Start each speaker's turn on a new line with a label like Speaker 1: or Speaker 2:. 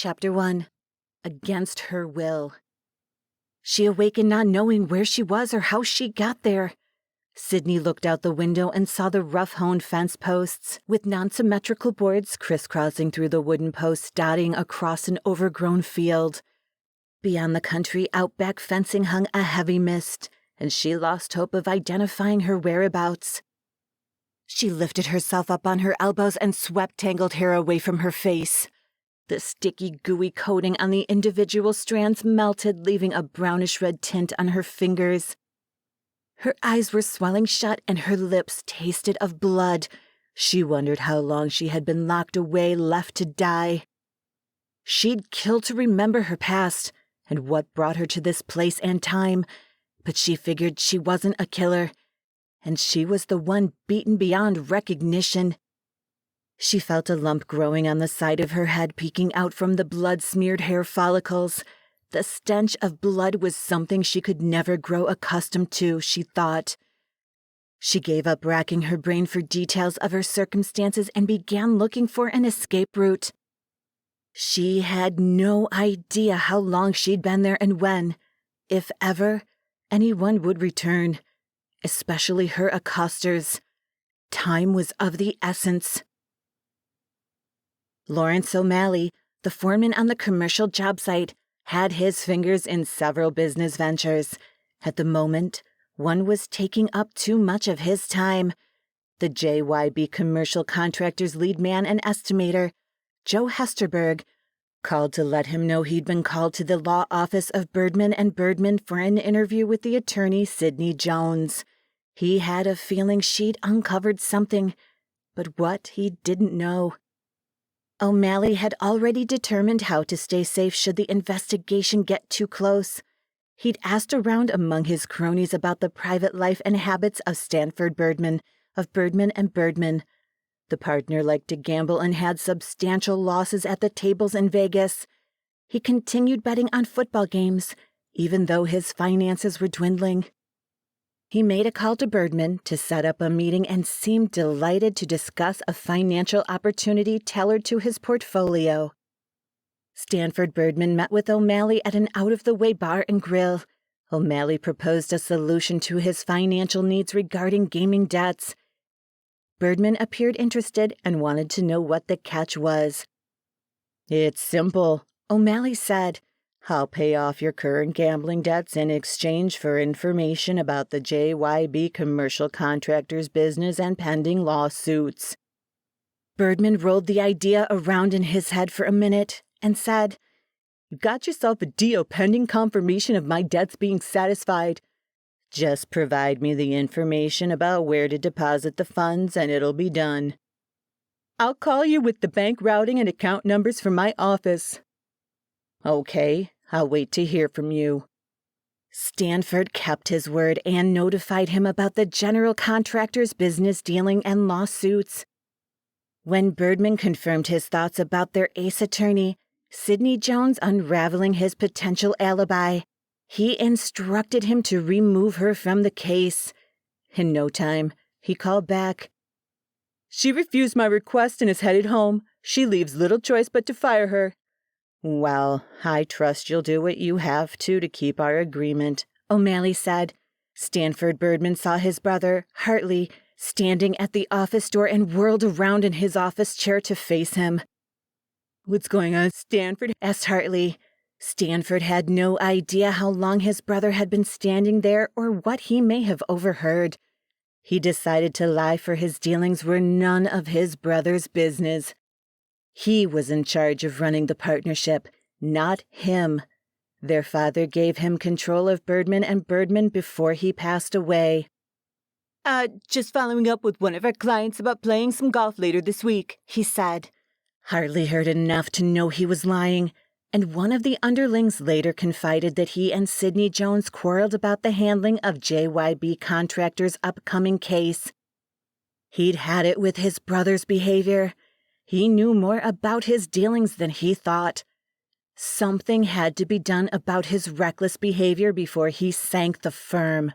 Speaker 1: Chapter 1. Against Her Will. She awakened not knowing where she was or how she got there. Sydney looked out the window and saw the rough-hewn fence posts with non-symmetrical boards crisscrossing through the wooden posts dotting across an overgrown field. Beyond the country, outback fencing hung a heavy mist, and she lost hope of identifying her whereabouts. She lifted herself up on her elbows and swept tangled hair away from her face. The sticky, gooey coating on the individual strands melted, leaving a brownish-red tint on her fingers. Her eyes were swelling shut and her lips tasted of blood. She wondered how long she had been locked away, left to die. She'd killed to remember her past and what brought her to this place and time, but she figured she wasn't a killer, and she was the one beaten beyond recognition. She felt a lump growing on the side of her head, peeking out from the blood-smeared hair follicles. The stench of blood was something she could never grow accustomed to, she thought. She gave up racking her brain for details of her circumstances and began looking for an escape route. She had no idea how long she'd been there and when, if ever, anyone would return, especially her accosters. Time was of the essence. Lawrence O'Malley, the foreman on the commercial job site, had his fingers in several business ventures. At the moment, one was taking up too much of his time. The JYB Commercial Contractor's lead man and estimator, Joe Hesterberg, called to let him know he'd been called to the law office of Birdman Birdman for an interview with the attorney Sydney Jones. He had a feeling she'd uncovered something, but what he didn't know. O'Malley had already determined how to stay safe should the investigation get too close. He'd asked around among his cronies about the private life and habits of Stanford Birdman, of Birdman Birdman. The partner liked to gamble and had substantial losses at the tables in Vegas. He continued betting on football games, even though his finances were dwindling. He made a call to Birdman to set up a meeting and seemed delighted to discuss a financial opportunity tailored to his portfolio. Stanford Birdman met with O'Malley at an out-of-the-way bar and grill. O'Malley proposed a solution to his financial needs regarding gaming debts. Birdman appeared interested and wanted to know what the catch was. "It's simple," O'Malley said. "I'll pay off your current gambling debts in exchange for information about the JYB Commercial Contractor's business and pending lawsuits." Birdman rolled the idea around in his head for a minute and said, "You've got yourself a deal pending confirmation of my debts being satisfied. Just provide me the information about where to deposit the funds and it'll be done. I'll call you with the bank routing and account numbers from my office." "Okay, I'll wait to hear from you." Stanford kept his word and notified him about the general contractor's business dealing and lawsuits. When Birdman confirmed his thoughts about their ace attorney, Sydney Jones unraveling his potential alibi, he instructed him to remove her from the case. In no time, he called back. "She refused my request and is headed home. She leaves little choice but to fire her." "Well, I trust you'll do what you have to keep our agreement," O'Malley said. Stanford Birdman saw his brother, Hartley, standing at the office door and whirled around in his office chair to face him. "What's going on, Stanford?" asked Hartley. Stanford had no idea how long his brother had been standing there or what he may have overheard. He decided to lie, for his dealings were none of his brother's business. He was in charge of running the partnership, not him. Their father gave him control of Birdman Birdman before he passed away. "Just following up with one of our clients about playing some golf later this week," he said. Hartley heard enough to know he was lying, and one of the underlings later confided that he and Sydney Jones quarreled about the handling of JYB Contractor's upcoming case. He'd had it with his brother's behavior. He knew more about his dealings than he thought. Something had to be done about his reckless behavior before he sank the firm.